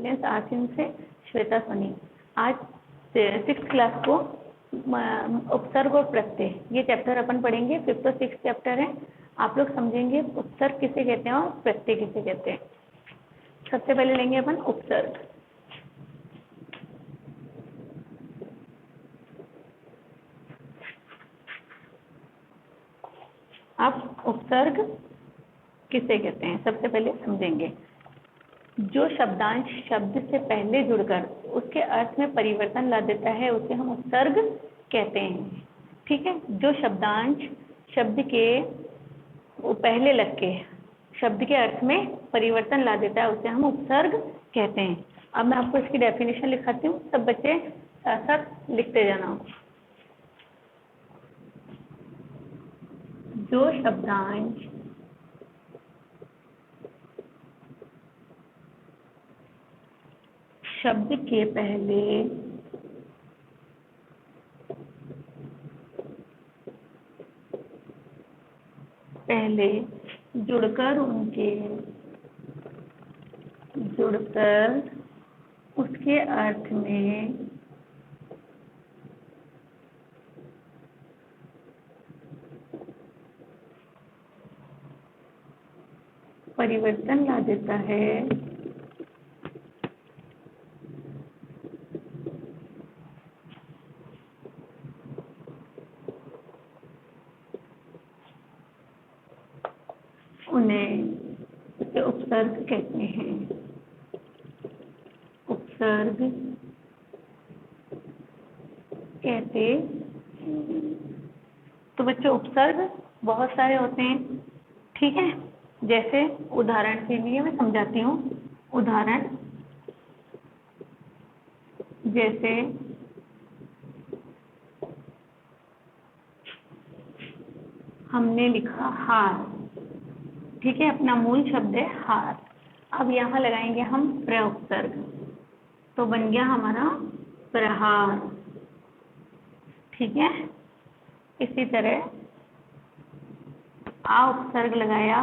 Discipline आसिन से श्वेता सोनी। आज 6th class को उपसर्ग और प्रत्यय ये चैप्टर अपन पढ़ेंगे। 5th और 6th चैप्टर है। आप लोग समझेंगे उपसर्ग किसे कहते हैं और प्रत्यय किसे कहते हैं। सबसे पहले लेंगे अपन उपसर्ग। अब उपसर्ग किसे कहते हैं सबसे पहले समझेंगे। जो शब्दांश शब्द से पहले जुड़कर उसके अर्थ में परिवर्तन ला देता है उसे हम उपसर्ग कहते हैं। ठीक है, जो शब्दांश शब्द के पहले लग के शब्द के अर्थ में परिवर्तन ला देता है उसे हम उपसर्ग कहते हैं। अब मैं आपको इसकी डेफिनेशन लिखाती हूँ, सब बच्चे साथ साथ लिखते जाना। जो शब्दांश शब्द के पहले जुड़कर उसके अर्थ में परिवर्तन ला देता है उन्हें उपसर्ग कहते हैं। उपसर्ग कहते तो बच्चों उपसर्ग बहुत सारे होते हैं। ठीक है, जैसे उदाहरण के लिए मैं समझाती हूँ। उदाहरण जैसे हमने लिखा हार। ठीक है, अपना मूल शब्द है हार। अब यहाँ लगाएंगे हम प्रउपसर्ग तो बन गया हमारा प्रहार। ठीक है, इसी तरह आ उपसर्ग लगाया,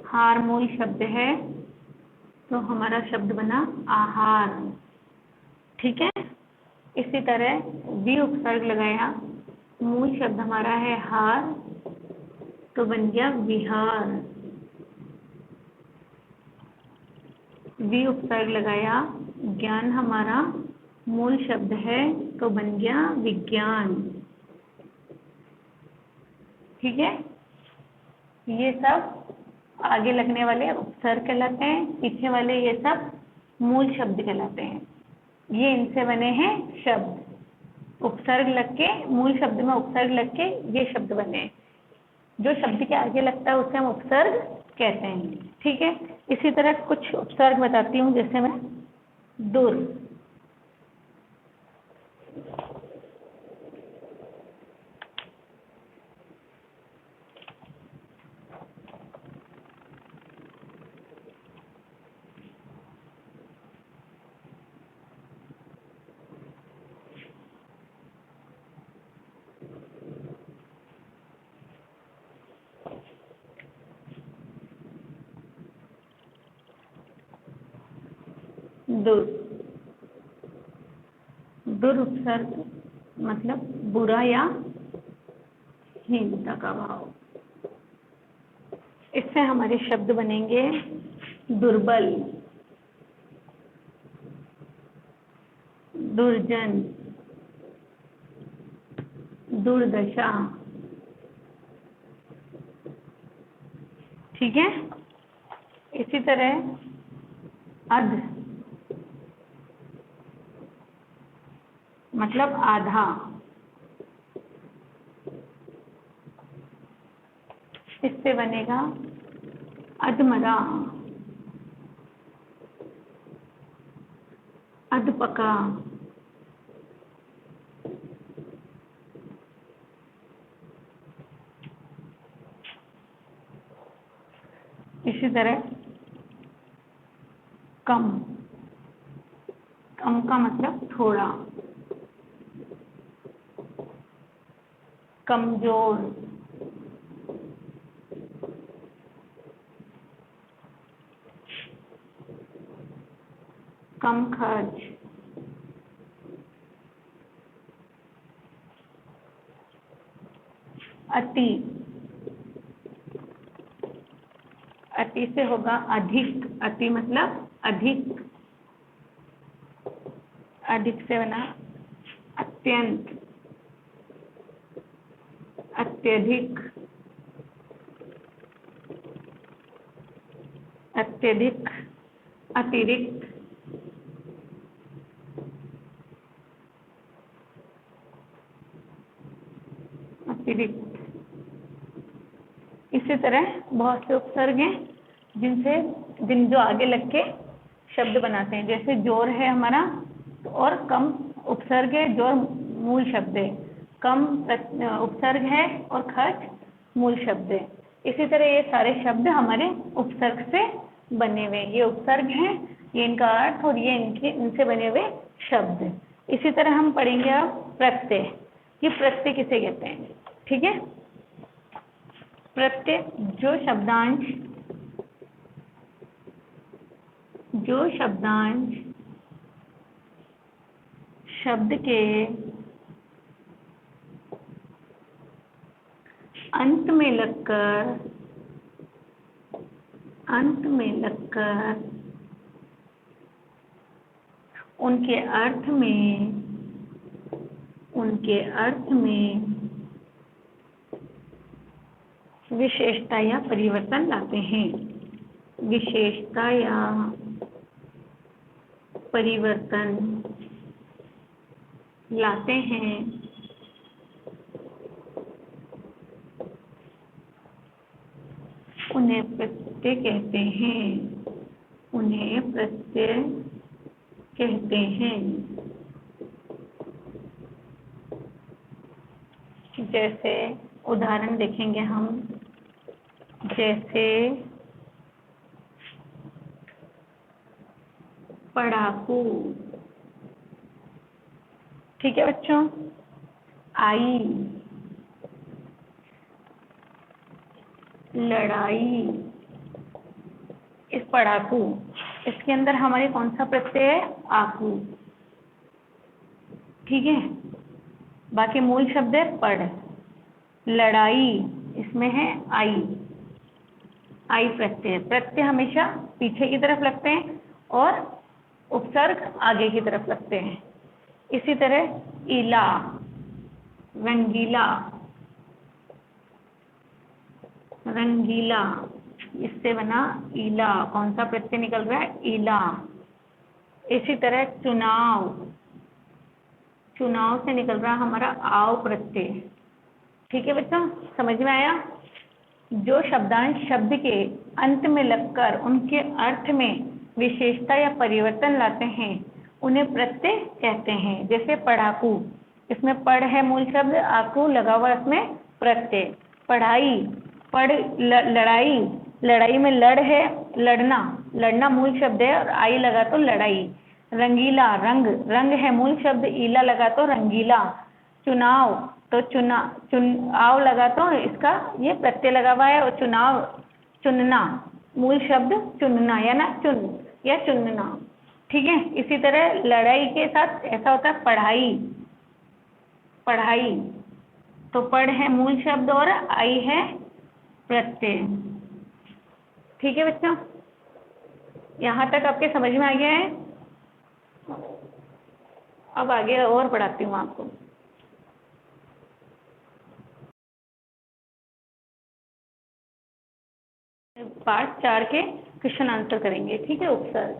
हार मूल शब्द है तो हमारा शब्द बना आहार। ठीक है, इसी तरह वी उपसर्ग लगाया, मूल शब्द हमारा है हार तो बन गया विहार। वी उपसर्ग लगाया, ज्ञान हमारा मूल शब्द है तो बन गया विज्ञान। ठीक है, ये सब आगे लगने वाले उपसर्ग कहलाते हैं, पीछे वाले ये सब मूल शब्द कहलाते हैं। ये इनसे बने हैं शब्द। उपसर्ग लग के मूल शब्द में उपसर्ग लग के ये शब्द बने हैं। जो शब्द के आगे लगता है उसे हम उपसर्ग कहते हैं। ठीक है, इसी तरह कुछ उपसर्ग बताती हूँ। जैसे मैं दुर, दुर। दुर उपसर्ग मतलब बुरा या हीनता का भाव। इससे हमारे शब्द बनेंगे दुर्बल, दुर्जन, दुर्दशा। ठीक है, इसी तरह अध मतलब आधा। इससे बनेगा अधमरा, अधपका। इसी तरह कम, कम का मतलब थोड़ा। कमजोर, कम खर्च, अति, अति से होगा अधिक, अति मतलब अधिक, अधिक से बना अत्यंत, अत्यधिक, अत्यधिक, अतिरिक्त, अतिरिक्त। इसी तरह बहुत से उपसर्ग हैं जो आगे लग के शब्द बनाते हैं। जैसे जोर है हमारा और कम उपसर्ग है, जोर मूल शब्द है, कम उपसर्ग है और खर्च मूल शब्द है। इसी तरह ये सारे शब्द हमारे उपसर्ग से बने हुए, ये उपसर्ग हैं, ये इनका अर्थ और ये इनसे बने हुए शब्द। इसी तरह हम पढ़ेंगे अब प्रत्यय। ये प्रत्यय किसे कहते हैं? ठीक है, प्रत्यय जो शब्दांश शब्द के अंत में लगकर उनके अर्थ में विशेषता या परिवर्तन लाते हैं। विशेषता या परिवर्तन लाते हैं, उन्हें प्रत्यय कहते हैं। उन्हें प्रत्यय कहते हैं। जैसे उदाहरण देखेंगे हम, जैसे पढ़ाकू। ठीक है बच्चों, आई, लड़ाई। इस पढ़ाकू, इसके अंदर हमारे कौन सा प्रत्यय है? आकू। ठीक है, बाकी मूल शब्द है पढ़। लड़ाई, इसमें है आई, आई प्रत्यय। प्रत्यय हमेशा पीछे की तरफ लगते हैं और उपसर्ग आगे की तरफ लगते हैं। इसी तरह इला, रंगीला, रंगीला, इससे बना ईला, कौन सा प्रत्यय निकल रहा है? ईला। इसी तरह चुनाव, चुनाव से निकल रहा हमारा आव प्रत्यय। ठीक है बच्चों, समझ में आया? जो शब्दांश शब्द के अंत में लगकर उनके अर्थ में विशेषता या परिवर्तन लाते हैं, उन्हें प्रत्यय कहते हैं। जैसे पढ़ाकू, इसमें पढ़ है मूल शब्द, आकू लगा हुआ इसमें प्रत्यय। पढ़ाई, पढ़, लड़ाई, लड़ाई में लड़ है, लड़ना, लड़ना मूल शब्द है और आई लगा तो लड़ाई। रंगीला, रंग, रंग है मूल शब्द, ईला लगा तो रंगीला। चुनाव, तो चुनाव लगा तो इसका ये प्रत्यय लगा हुआ है, और चुनाव, चुनना, मूल शब्द चुनना या ना चुन या चुनना। ठीक है, इसी तरह लड़ाई के साथ ऐसा होता है पढ़ाई, पढ़ाई, तो पढ़ है मूल शब्द और आई है प्रत्यय। ठीक है बच्चों, यहाँ तक आपके समझ में आ गया है? अब आगे और पढ़ाती हूँ आपको। पार्ट 4 के क्वेश्चन आंसर करेंगे। ठीक है, उपसर्ग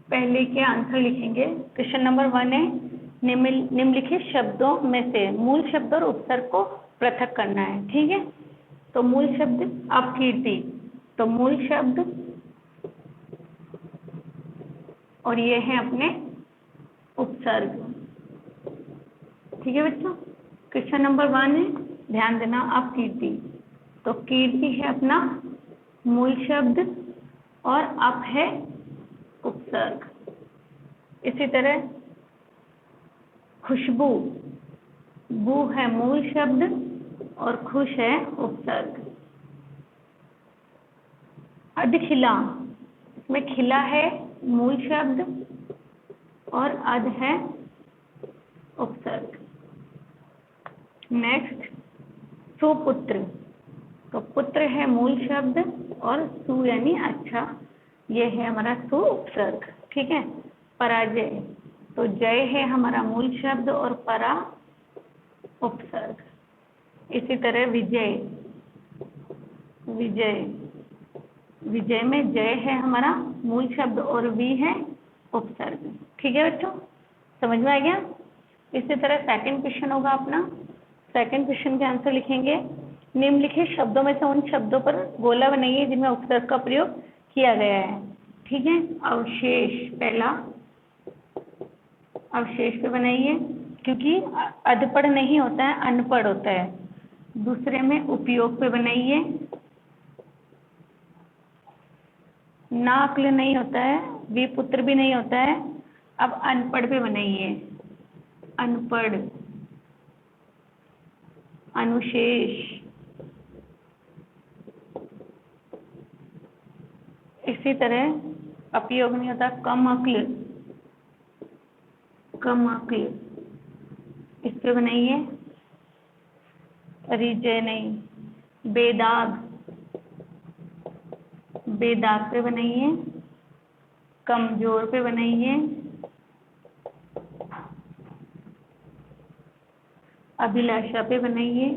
पहले के आंसर लिखेंगे। क्वेश्चन नंबर 1 है, निम्नलिखित शब्दों में से मूल शब्द और उपसर्ग को पृथक करना है। ठीक है, तो मूल शब्द अपकीर्ति, तो मूल शब्द और ये है अपने उपसर्ग। ठीक है बच्चों, क्वेश्चन नंबर 1 है, ध्यान देना, अपकीर्ति, तो कीर्ति है अपना मूल शब्द और अप है उपसर्ग। इसी तरह खुशबू, बू है मूल शब्द और खुश है उपसर्ग। अधखिला, इसमें खिला है मूल शब्द और अध है उपसर्ग। नेक्स्ट सुपुत्र, तो पुत्र है मूल शब्द और सु यानी अच्छा, ये है हमारा सु उपसर्ग। ठीक है। पराजय, तो जय है हमारा मूल शब्द और परा उपसर्ग। इसी तरह विजय, विजय, विजय में जय है हमारा मूल शब्द और वी है उपसर्ग। ठीक है बच्चों, समझ में आ गया। इसी तरह सेकंड क्वेश्चन होगा अपना। सेकंड क्वेश्चन के आंसर लिखेंगे, निम्नलिखित शब्दों में से उन शब्दों पर गोला बनाइए जिनमें उपसर्ग का प्रयोग किया गया है। ठीक है। अवशेष, पहला अवशेष पे बनाइए, क्योंकि अधपढ़ नहीं होता है, अनपढ़ होता है। दूसरे में उपयोग पे बनाइए, नाक्ल नहीं होता है, विपुत्र भी नहीं होता है। अब अनपढ़ पे बनाइए, अनपढ़, अनुशेष। इसी तरह अपयोग नहीं होता, कम अक्ल, कम अक्ल, इस पे बनाइए। रिजय नहीं, बेदाग, बेदाग पे बनाइए। कमजोर पे बनाइए। अभिलाषा पे बनाइए।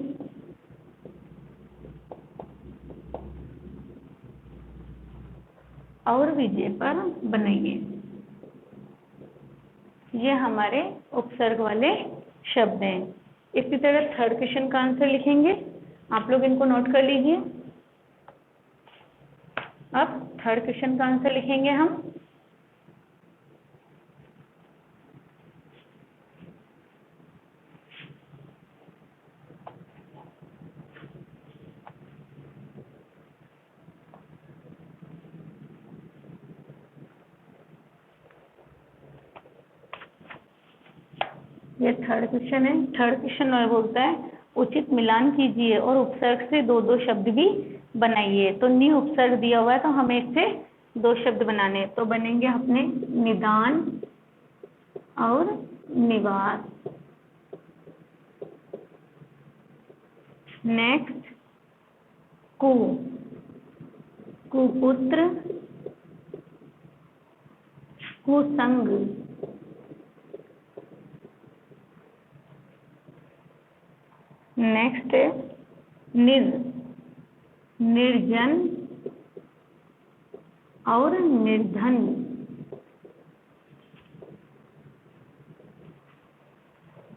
और विजय पर बनाइए। ये हमारे उपसर्ग वाले शब्द हैं। इसी तरह थर्ड क्वेश्चन का आंसर लिखेंगे, आप लोग इनको नोट कर लीजिए। अब थर्ड क्वेश्चन का आंसर लिखेंगे हम। ये थर्ड क्वेश्चन है। थर्ड क्वेश्चन में बोलता है उचित मिलान कीजिए और उपसर्ग से दो दो शब्द भी बनाइए। तो नि उपसर्ग दिया हुआ है, तो हमें इससे दो शब्द बनाने हैं। तो बनेंगे अपने निदान और निवास। नेक्स्ट कु, कुपुत्र, कुसंग। नेक्स्ट है निर, निर्जन और निर्धन।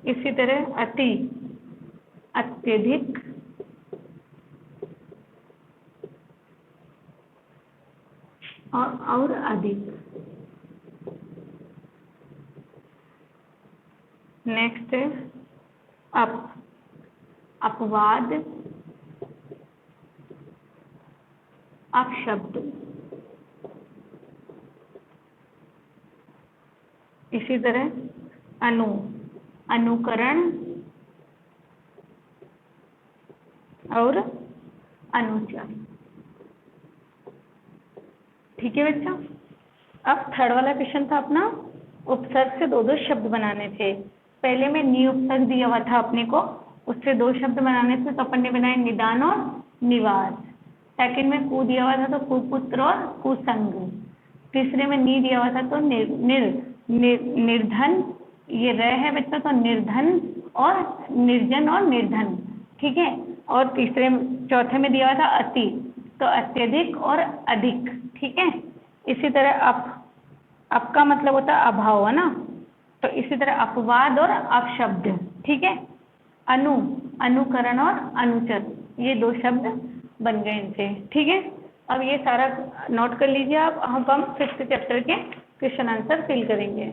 इसी तरह अति, अत्यधिक, और अधिक। नेक्स्ट है अप, अपवाद, अपशब्द। इसी तरह अनु, अनुकरण और अनुचर। ठीक है बच्चों। अब थर्ड वाला क्वेश्चन था अपना, उपसर्ग से दो दो शब्द बनाने थे। पहले में नि उपसर्ग दिया हुआ था अपने को, उससे दो शब्द बनाने थे, तो अपन ने बनाए निदान और निवास। सेकंड में कु दिया हुआ था, तो कुपुत्र और कुसंग। तीसरे में नि दिया हुआ था, तो निर्धन, ये रह है बच्चा, तो निर्धन और निर्जन और निर्धन। ठीक है। और चौथे में दिया हुआ था अति, तो अत्यधिक और अधिक। ठीक है। इसी तरह अप का मतलब होता है अभाव, है ना। तो इसी तरह अपवाद और अपशब्द। ठीक है। अनु, अनुकरण और अनुचर, ये दो शब्द बन गए इनसे। ठीक है। अब ये सारा नोट कर लीजिए आप। अब हम 5th चैप्टर के क्वेश्चन आंसर फिल करेंगे।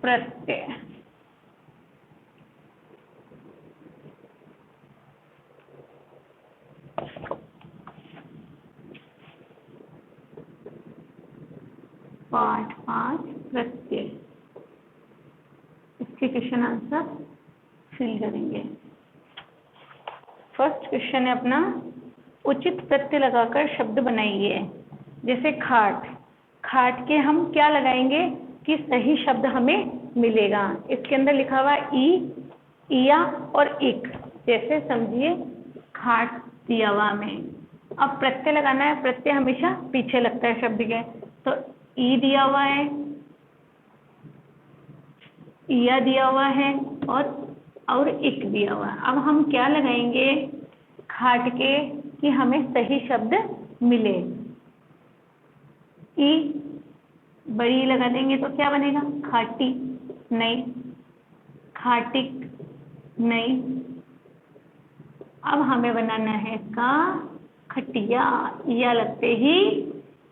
प्रत्यय, पार्ट 5 प्रत्यय, इसके क्वेश्चन आंसर फिल करेंगे। फर्स्ट क्वेश्चन है अपना, उचित प्रत्यय लगाकर शब्द बनाइए। जैसे खाट, खाट के हम क्या लगाएंगे कि सही शब्द हमें मिलेगा। इसके अंदर लिखा हुआ ई, इया और इक। जैसे समझिए खाट दिया हुआ में, अब प्रत्यय लगाना है। प्रत्यय हमेशा पीछे लगता है शब्द के, तो ई दिया हुआ है, इया दिया हुआ है और इक दिया हुआ है। अब हम क्या लगाएंगे खाट के कि हमें सही शब्द मिले। ई बड़ी लगा देंगे तो क्या बनेगा, खाटी नहीं, खाटिक नहीं। अब हमें बनाना है इसका खटिया, या लगते ही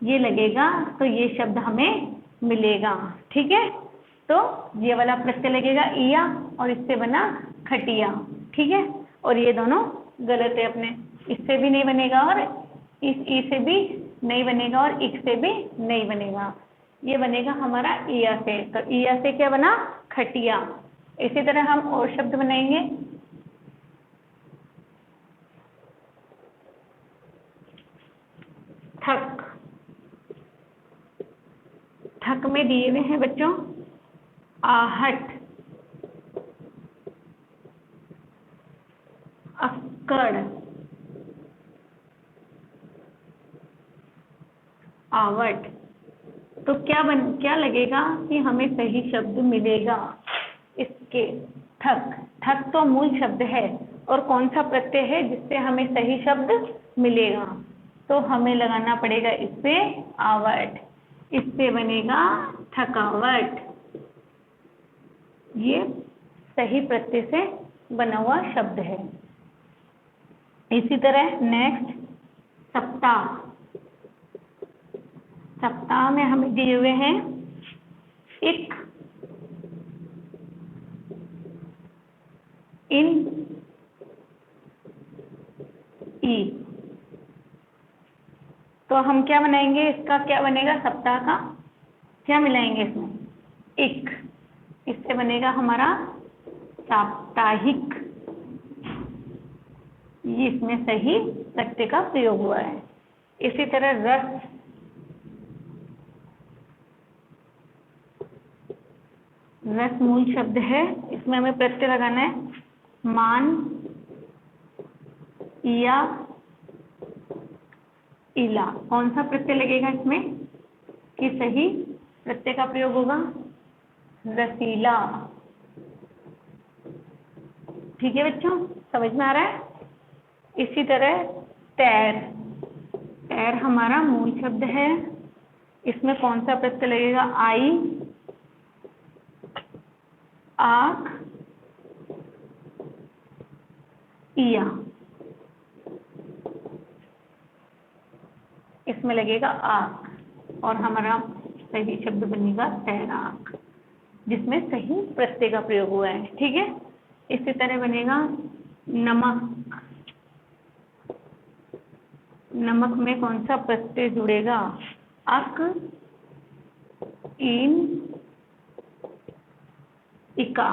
ये लगेगा तो ये शब्द हमें मिलेगा। ठीक है, तो ये वाला प्रत्यय लगेगा इया और इससे बना खटिया। ठीक है, और ये दोनों गलत है अपने, इससे भी नहीं बनेगा और इस ई से भी नहीं बनेगा और इक से भी नहीं बनेगा। ये बनेगा हमारा इया से, तो इया से क्या बना, खटिया। इसी तरह हम और शब्द बनाएंगे। ठक, ठक में दिए हुए हैं बच्चों आहट, अक्कड़, आवट। तो क्या लगेगा कि हमें सही शब्द मिलेगा इसके। ठक, ठक तो मूल शब्द है और कौन सा प्रत्यय है जिससे हमें सही शब्द मिलेगा, तो हमें लगाना पड़ेगा इस पे आवट, इससे बनेगा थकावट। ये सही प्रत्यय से बना हुआ शब्द है। इसी तरह नेक्स्ट सप्ताह, सप्ताह में हमें दिए हुए हैं इक, इन, ई। तो हम क्या बनाएंगे, इसका क्या बनेगा, सप्ताह का क्या मिलाएंगे इसमें, इक, इससे बनेगा हमारा साप्ताहिक। ये इसमें सही प्रत्यय का प्रयोग हुआ है। इसी तरह रस, रस मूल शब्द है, इसमें हमें प्रत्यय लगाना है मान, इया, इला। कौन सा प्रत्यय लगेगा इसमें कि सही प्रत्यय का प्रयोग होगा, रसीला। ठीक है बच्चों, समझ में आ रहा है। इसी तरह तैर, तैर हमारा मूल शब्द है, इसमें कौन सा प्रत्यय लगेगा, आई, आक, इया। इसमें लगेगा आक और हमारा सही शब्द बनेगा तैराक, जिसमें सही प्रत्यय का प्रयोग हुआ है। ठीक है, इसी तरह बनेगा नमक, नमक में कौन सा प्रत्यय जुड़ेगा, अक, इन, इका।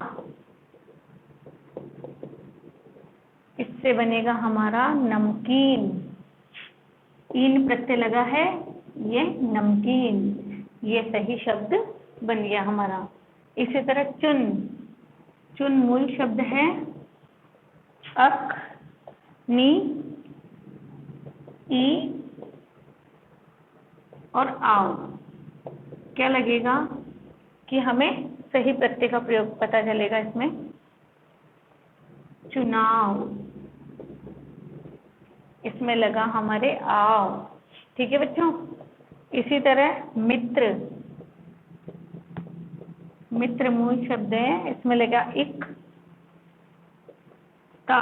इससे बनेगा हमारा नमकीन, इन प्रत्यय लगा है, ये नमकीन, ये सही शब्द बन गया हमारा। इसी तरह चुन, चुन मूल शब्द है, अक, नी, ई और आओ। क्या लगेगा कि हमें सही प्रत्यय का प्रयोग पता चलेगा इसमें, चुनाव। इसमें लगा हमारे आओ। ठीक है बच्चों, इसी तरह मित्र, मित्र मूल शब्द है, इसमें लगा इक, ता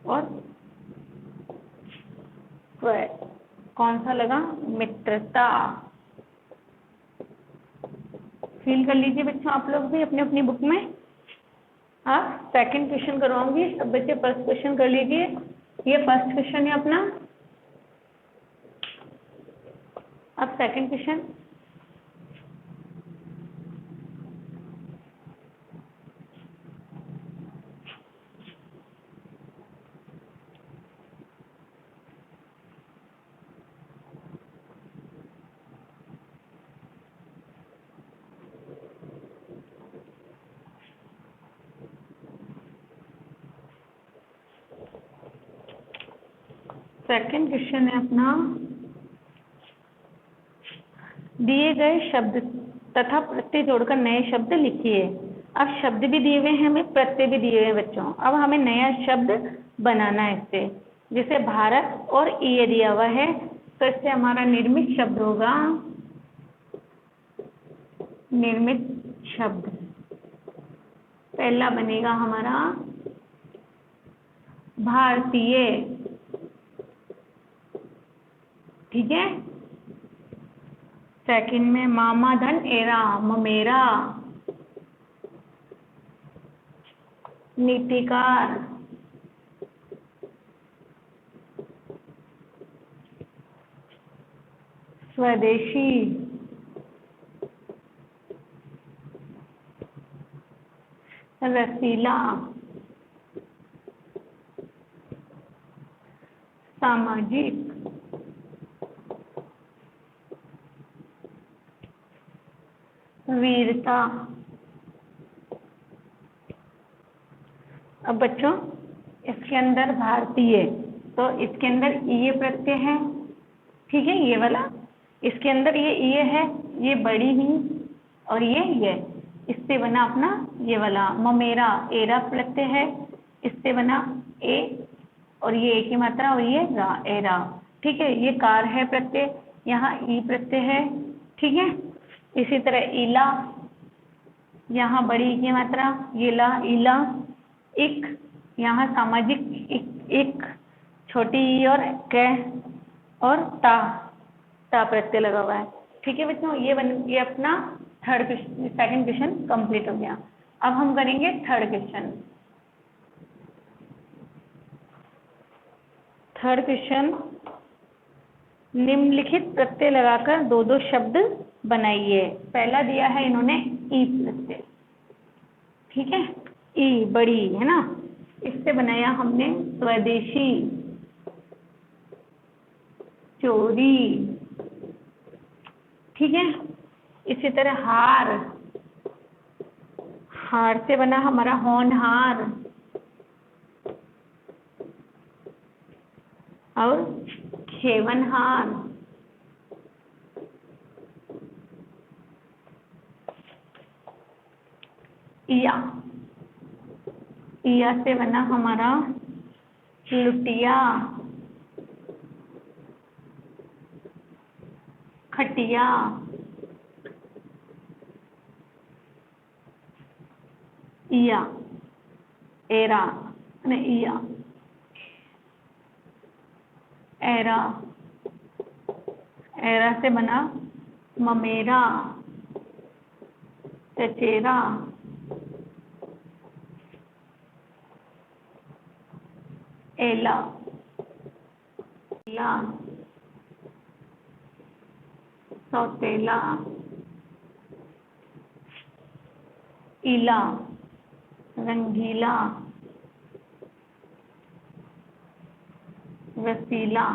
और स्व। कौन सा लगा, मित्रता। फील कर लीजिए बच्चों आप लोग भी अपनी अपनी बुक में। आप सेकंड क्वेश्चन करवाऊंगी, सब बच्चे फर्स्ट क्वेश्चन कर लीजिए। ये फर्स्ट क्वेश्चन है अपना, अब सेकंड क्वेश्चन। सेकंड क्वेश्चन है अपना, दिए गए शब्द तथा प्रत्यय जोड़कर नए शब्द लिखिए। अब शब्द भी दिए हुए हैं हमें, प्रत्यय भी दिए हुए हैं बच्चों। अब हमें नया शब्द बनाना है इससे। जैसे भारत और ये दिया हुआ है, तो इससे हमारा निर्मित शब्द होगा, निर्मित शब्द पहला बनेगा हमारा भारतीय, ठीक है। सेकंड में मामा धन एरा, ममेरा, नीतिकार, स्वदेशी, रसीला, सामाजिक, वीरता। अब बच्चों इसके अंदर भारतीय, तो इसके अंदर ये प्रत्यय है, ठीक है, ये वाला। इसके अंदर ये है, ये बड़ी ही, और ये इससे बना अपना ये वाला ममेरा, एरा प्रत्यय है, इससे बना ए, और ये एक ही मात्रा, और ये रा, एरा, ठीक है। ये कार है प्रत्यय, यहाँ ई प्रत्यय है, ठीक है। इसी तरह इला, यहाँ बड़ी की मात्रा, ये ला, इला। इक, यहाँ सामाजिक इक, छोटी ई और क, और ता प्रत्यय लगा हुआ है, ठीक है बच्चों। ये अपना सेकंड क्वेश्चन कंप्लीट हो गया। अब हम करेंगे थर्ड क्वेश्चन। थर्ड क्वेश्चन, निम्नलिखित प्रत्यय लगाकर दो दो शब्द बनाइए। पहला दिया है इन्होंने ई प्रत्यय, ठीक है, ई बड़ी है ना, इससे बनाया हमने स्वदेशी, चोरी, ठीक है। इसी तरह हार, हार से बना हमारा होनहार, और खेवनहार, इया, इया से बना हमारा लुटिया, खटिया, इया, एरा, इया, एरा, एरा से बना ममेरा, चचेरा, एला, ला, सौतेला, इला, रंगीला, रसीला,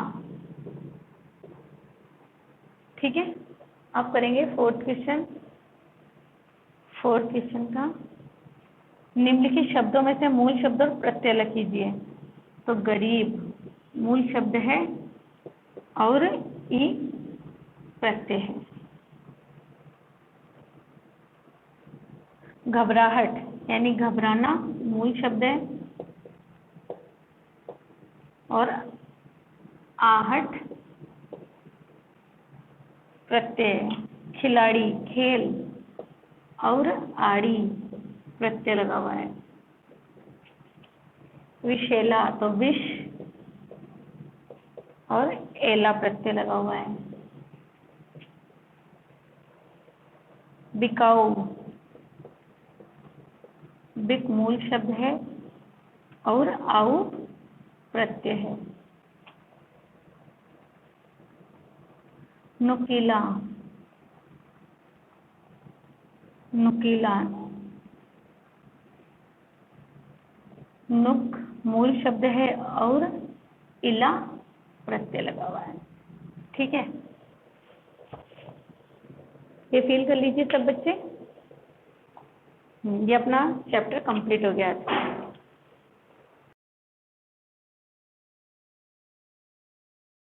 ठीक है। अब करेंगे फोर्थ क्वेश्चन। फोर्थ क्वेश्चन का, निम्नलिखित शब्दों में से मूल शब्द और प्रत्यय अलग कीजिए। तो गरीब मूल शब्द है और ई प्रत्यय है। घबराहट यानी घबराना मूल शब्द है, और आहट प्रत्यय। खिलाड़ी खेल, और आड़ी प्रत्यय लगा हुआ है। विषैला तो विष, और एला प्रत्यय लगा हुआ है। बिकाऊ, बिक मूल शब्द है और आऊ प्रत्यय है। नुकीला, नुकीला, नुक मूल शब्द है और इला प्रत्यय लगा हुआ है, ठीक है। ये फील कर लीजिए सब बच्चे। ये अपना चैप्टर कंप्लीट हो गया है।